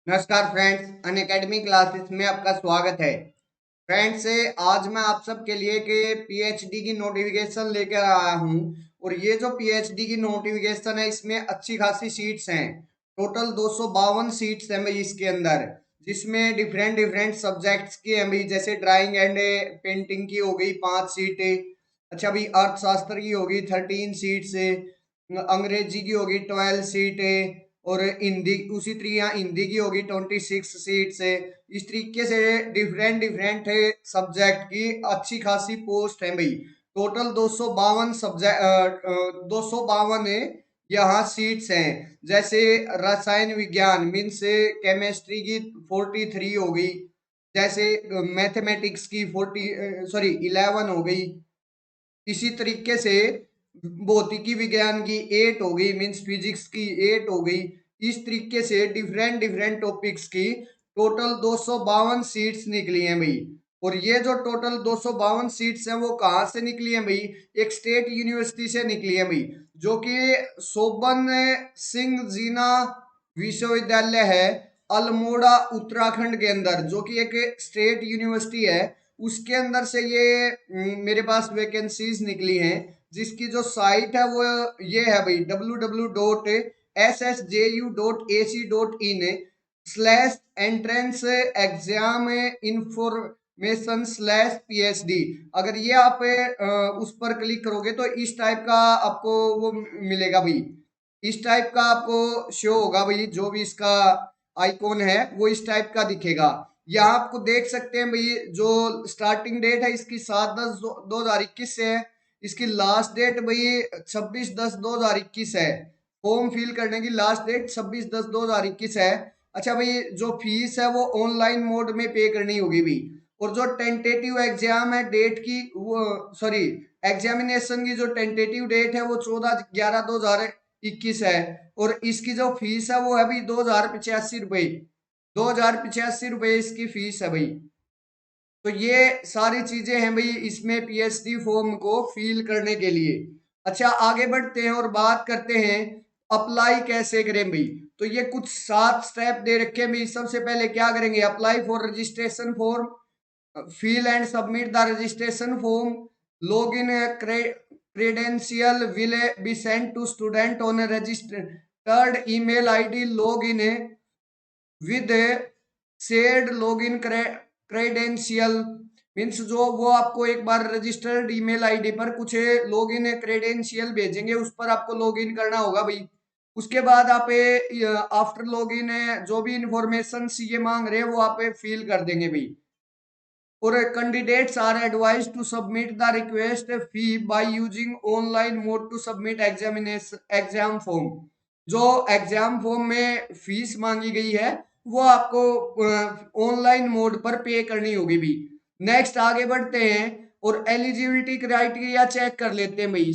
नमस्कार friends, Unacademy classes में आपका स्वागत है। फ्रेंड्स, आज मैं आप सबके लिए के पीएचडी की नोटिफिकेशन लेकर आया हूं। और ये जो पीएचडी की नोटिफिकेशन है इसमें अच्छी खासी सीट्स हैं। टोटल 252 सीट्स हैं भाई इसके अंदर, जिसमें डिफरेंट डिफरेंट सब्जेक्ट्स की हैं भाई। जैसे ड्राइंग एंड पेंटिंग की हो गई 5 सीटें। अच्छा भाई, अर्थशास्त्र की होगी 13 सीट्स। अंग्रेजी की होगी 12 सीटें। और हिंदी उसी तरीके हिंदी की होगी 26 सीट्स है। इस तरीके से डिफरेंट डिफरेंट सब्जेक्ट की अच्छी खासी पोस्ट है भाई। टोटल 252 सब्जेक्ट 252 यहाँ सीट्स हैं। जैसे रसायन विज्ञान मीन्स केमिस्ट्री की 43 हो गई। जैसे मैथमेटिक्स की 11 हो गई। इसी तरीके से भौतिकी विज्ञान की 8 हो गई, मीन्स फिजिक्स की 8 हो गई। इस तरीके से डिफरेंट डिफरेंट टॉपिक्स की टोटल 252 सीट्स निकली हैं भाई। और ये जो टोटल 252 सीट्स हैं वो कहाँ से निकली हैं भाई? एक स्टेट यूनिवर्सिटी से निकली है भाई, जो कि शोभन सिंह जीना विश्वविद्यालय है, अल्मोड़ा उत्तराखंड के अंदर, जो कि एक स्टेट यूनिवर्सिटी है। उसके अंदर से ये मेरे पास वैकेंसीज निकली हैं, जिसकी जो साइट है वो ये है भाई www.ssju.ac.in/एंट्रेंस एग्जाम इंफॉर्मेशन स्लैश पीएचडी। अगर ये आप उस पर क्लिक करोगे तो इस टाइप का आपको वो मिलेगा भाई। इस टाइप का आपको शो होगा भाई, जो भी इसका आइकॉन है वो इस टाइप का दिखेगा। यहाँ आपको देख सकते हैं भाई, जो स्टार्टिंग डेट है इसकी 7/10/2021 से है। इसकी लास्ट डेट भाई 26/10/2021 है। फॉर्म फिल करने की लास्ट डेट 26/10/2021 है। अच्छा भाई, जो फीस है वो ऑनलाइन मोड में पे करनी होगी भाई। और जो टेंटेटिव एग्जाम है डेट की वो सॉरी एग्जामिनेशन की जो टेंटेटिव डेट है वो 14/11/2021 है। और इसकी जो फीस है वो है भाई 2085 रुपये। 2085 रुपये इसकी फीस है भाई। तो ये सारी चीजें हैं भाई इसमें पीएचडी फॉर्म को फिल करने के लिए। अच्छा, आगे बढ़ते हैं और बात करते हैं अप्लाई कैसे करें भाई। तो ये कुछ 7 स्टेप दे रखे हैं भाई। सबसे पहले क्या करेंगे? Apply for registration form, fill and submit the registration form, login credential will be sent to student on a registered email id, login with shared login credential। Means जो वो आपको एक बार रजिस्टर्ड ईमेल आईडी पर कुछ login credential भेजेंगे, उस पर आपको लॉगिन करना होगा भाई। उसके बाद आप आफ्टर लॉगिन जो भी इंफॉर्मेशन ये मांग रहे हैं वो आप फिल कर देंगे भाई। और candidates are advised to submit the request fee by using online mode to submit examination exam form. जो एग्जाम फॉर्म में फीस मांगी गई है वो आपको ऑनलाइन मोड पर पे करनी होगी भी। नेक्स्ट आगे बढ़ते हैं और एलिजिबिलिटी क्राइटेरिया चेक कर लेते हैं भाई।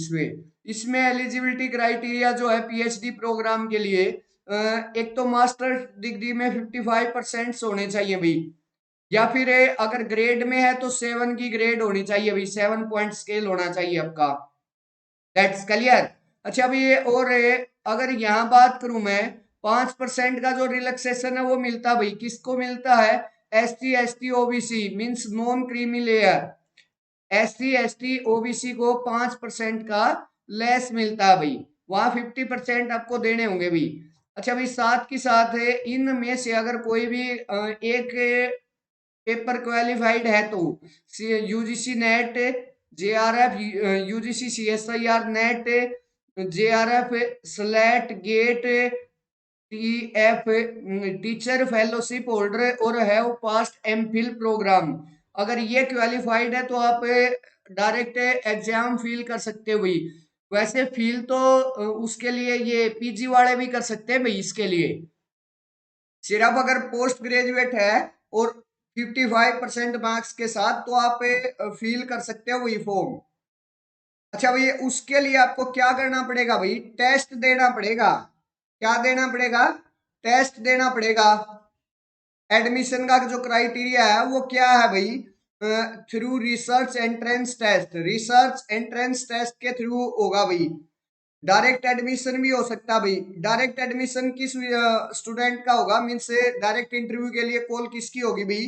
इसमें एलिजिबिलिटी क्राइटेरिया जो है पीएचडी प्रोग्राम के लिए, एक तो मास्टर डिग्री में 55% होने चाहिए भाई। या फिर अगर ग्रेड में है तो 7 की ग्रेड होनी चाहिए भाई, 7 पॉइंट स्केल होना चाहिए आपका। That's clear. अच्छा अभी और अगर यहाँ बात करूं मैं, 5% का जो रिलैक्सेशन है वो मिलता भाई, किसको मिलता है? ST ST OBC means non creamy layer. SC ST OBC को 5% का लेस मिलता है भाई। वहां 50% आपको देने होंगे भाई। अच्छा भाई, साथ के साथ है इनमें से अगर कोई भी एक पेपर क्वालिफाइड है तो UGC NET, JRF, UGC CSIR NET, JRF SLET GATE, TF teacher fellowship holder और हैव पास्ट एमफिल प्रोग्राम। अगर ये क्वालिफाइड है तो आप डायरेक्ट एग्जाम फील कर सकते हो भाई। वैसे फील तो उसके लिए ये पीजी वाले भी कर सकते हैं भाई। इसके लिए सिर्फ अगर पोस्ट ग्रेजुएट है और 55% मार्क्स के साथ तो आप फील कर सकते हो वही फॉर्म। अच्छा भाई, उसके लिए आपको क्या करना पड़ेगा भाई? टेस्ट देना पड़ेगा। क्या देना पड़ेगा? टेस्ट देना पड़ेगा। एडमिशन का जो क्राइटेरिया है वो क्या है भाई? Through research entrance test, research entrance test के थ्रू होगा भाई। डायरेक्ट एडमिशन भी हो सकता है भाई। डायरेक्ट एडमिशन किस स्टूडेंट का होगा, मीन्स डायरेक्ट इंटरव्यू के लिए कॉल किसकी होगी भाई,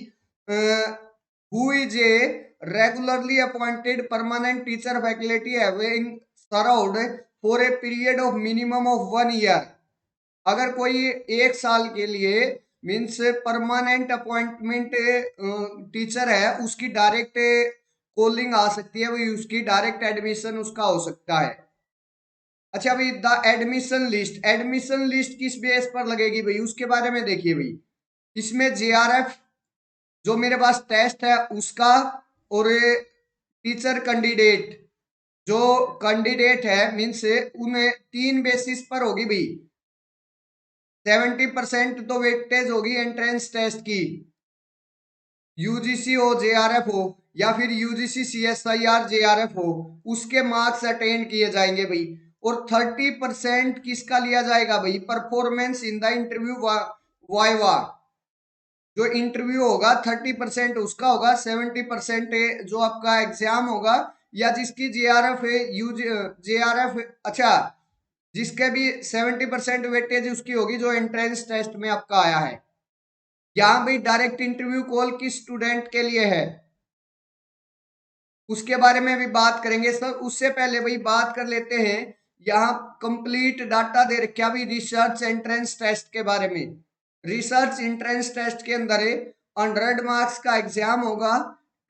who is a regularly appointed permanent teacher faculty having served for a period of minimum of 1 year. अगर कोई 1 साल के लिए मीन्स परमानेंट अपॉइंटमेंट टीचर है, उसकी डायरेक्ट कॉलिंग आ सकती है भाई, उसकी डायरेक्ट एडमिशन उसका हो सकता है। अच्छा भाई, the admission list, admission list किस बेस पर लगेगी भाई, उसके बारे में देखिए भाई। इसमें जेआरएफ जो मेरे पास टेस्ट है उसका, और टीचर कैंडिडेट जो कैंडिडेट है मीन्स उन्हें 3 बेसिस पर होगी भाई। 70% तो वेटेज होगी एंट्रेंस टेस्ट की, यूजीसी हो जेआरएफ हो या फिर यूजीसी सीएसआईआर जेआरएफ हो, उसके मार्क्स अटेंड किए जाएंगे भाई। और 30% किसका लिया जाएगा भाई, performance in the interview viva. जो इंटरव्यू होगा 30% उसका होगा, 70% जो आपका एग्जाम होगा, या जिसकी जेआरएफ है जेआरएफ, अच्छा जिसके भी 70% वेटेज उसकी होगी जो एंट्रेंस टेस्ट में आपका आया है। यहाँ भाई डायरेक्ट इंटरव्यू कॉल किस स्टूडेंट के लिए है उसके बारे में भी बात करेंगे सर। उससे पहले भाई बात कर लेते हैं, यहाँ कंप्लीट डाटा दे रखा भी रिसर्च एंट्रेंस टेस्ट के बारे में। रिसर्च एंट्रेंस टेस्ट के अंदर 100 मार्क्स का एग्जाम होगा,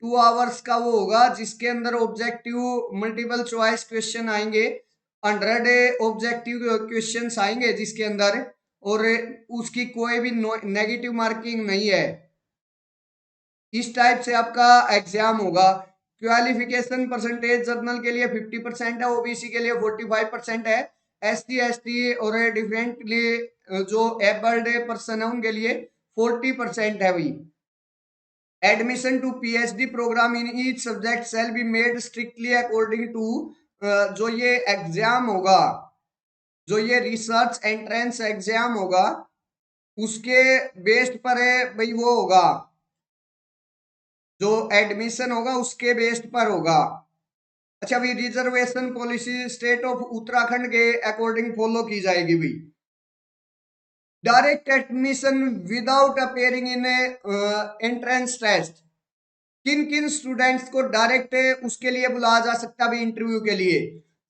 2 आवर्स का वो होगा, जिसके अंदर ऑब्जेक्टिव मल्टीपल चॉइस क्वेश्चन आएंगे, 100 ऑब्जेक्टिव क्वेश्चन आएंगे जिसके अंदर, और उसकी कोई भी नेगेटिव मार्किंग नहीं है। इस टाइप से आपका एग्जाम होगा। क्वालिफिकेशन परसेंटेज जनरल के लिए 50% है, ओबीसी के लिए 45% है, एसटी एसटी और डिफरेंटली जो एबल्ड पर्सन है उनके लिए 40% है भाई। Admission to PhD programme in each subject shall be made strictly according to, जो ये एग्जाम होगा, जो ये रिसर्च एंट्रेंस एग्जाम होगा, उसके बेस्ड पर है भाई, वो होगा जो एडमिशन होगा उसके बेस्ड पर होगा। अच्छा भाई, reservation policy state of Uttarakhand के अकॉर्डिंग फॉलो की जाएगी भाई। Direct admission without appearing in entrance test, किन किन स्टूडेंट्स को डायरेक्ट उसके लिए बुलाया जा सकता है भाई इंटरव्यू के लिए,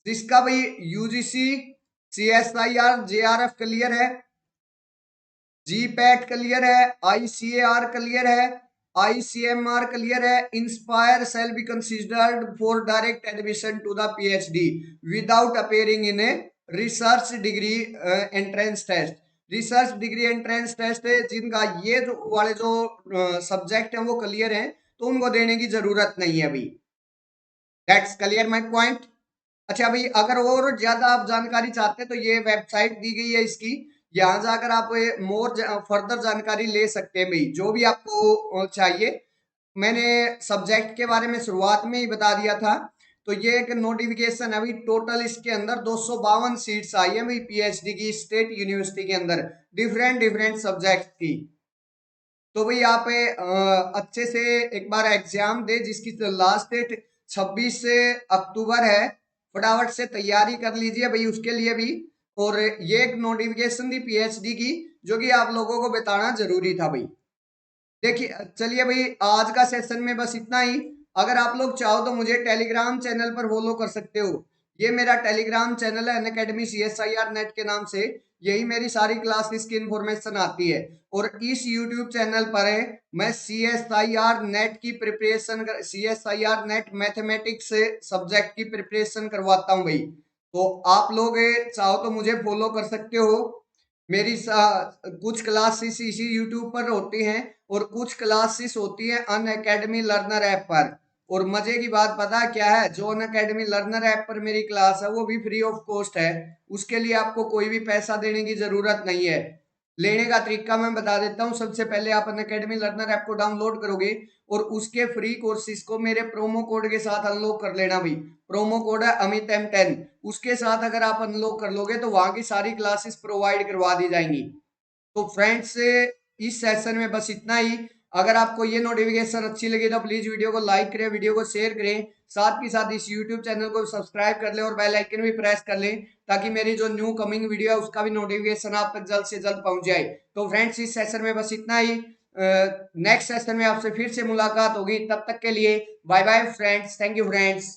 जिसका भाई यूजीसी सीएसआईआर जेआरएफ क्लियर है, जीपैट क्लियर है, आईसीएआर क्लियर है, आईसीएमआर क्लियर है, INSPIRE shall be considered for direct admission to the PhD without appearing in a research degree entrance test. Research degree entrance test जिनका ये जो वाले जो subject हैं वो क्लियर हैं, तो उनको देने की जरूरत नहीं है भाई। That's clear my point. अच्छा भाई, अगर और ज्यादा आप जानकारी चाहते हैं तो ये वेबसाइट दी गई है इसकी, यहाँ जाकर आप मोर फर्दर जानकारी ले सकते हैं भाई, जो भी आपको चाहिए। मैंने सब्जेक्ट के बारे में शुरुआत में ही बता दिया था। तो ये एक नोटिफिकेशन है भाई, टोटल इसके अंदर 252 सीट्स आई है भाई पीएचडी की स्टेट यूनिवर्सिटी के अंदर, डिफरेंट डिफरेंट सब्जेक्ट की। तो भाई आप अच्छे से एक बार एग्जाम दे, जिसकी लास्ट डेट 26 अक्टूबर है, फटाफट से तैयारी कर लीजिए भाई उसके लिए भी। और ये एक नोटिफिकेशन थी पीएचडी की, जो कि आप लोगों को बताना जरूरी था भाई। देखिए चलिए भाई, आज का सेशन में बस इतना ही। अगर आप लोग चाहो तो मुझे टेलीग्राम चैनल पर फॉलो कर सकते हो। ये मेरा टेलीग्राम चैनल है अनअकैडमी सीएसआईआर नेट के नाम से, यही मेरी सारी क्लासेस की इंफॉर्मेशन आती है। और इस यूट्यूब चैनल पर है मैं सीएसआईआर नेट की preparation, CSIR net mathematics subject की प्रिपरेशन करवाता हूँ भाई। तो आप लोग चाहो तो मुझे फॉलो कर सकते हो। मेरी कुछ क्लासेस इसी यूट्यूब पर होती हैं, और कुछ क्लासेस होती है अनअकैडमी लर्नर ऐप पर। और मजे की बात पता है क्या है, जो अनअकैडमी लर्नर ऐप पर मेरी क्लास है वो भी फ्री ऑफ कॉस्ट है, उसके लिए आपको कोई भी पैसा देने की जरूरत नहीं है। लेने का तरीका मैं बता देता हूँ। सबसे पहले आप अनअकैडमी लर्नर ऐप को डाउनलोड करोगे, और उसके फ्री कोर्सेज को मेरे प्रोमो कोड के साथ अनलॉक कर लेना भाई। प्रोमो कोड है अमित M10, उसके साथ अगर आप अनलॉक कर लोगे तो वहां की सारी क्लासेस प्रोवाइड करवा दी जाएंगी। तो फ्रेंड्स, इस सेशन में बस इतना ही। अगर आपको ये नोटिफिकेशन अच्छी लगी तो प्लीज वीडियो को लाइक करें, वीडियो को शेयर करें, साथ ही साथ इस यूट्यूब चैनल को सब्सक्राइब कर लें और बेल आइकन भी प्रेस कर लें ताकि मेरी जो न्यू कमिंग वीडियो है उसका भी नोटिफिकेशन आप तक जल्द से जल्द पहुंच जाए। तो फ्रेंड्स इस सेशन में बस इतना ही। नेक्स्ट सेशन में आपसे फिर से मुलाकात होगी, तब तक के लिए bye bye friends. Thank you friends.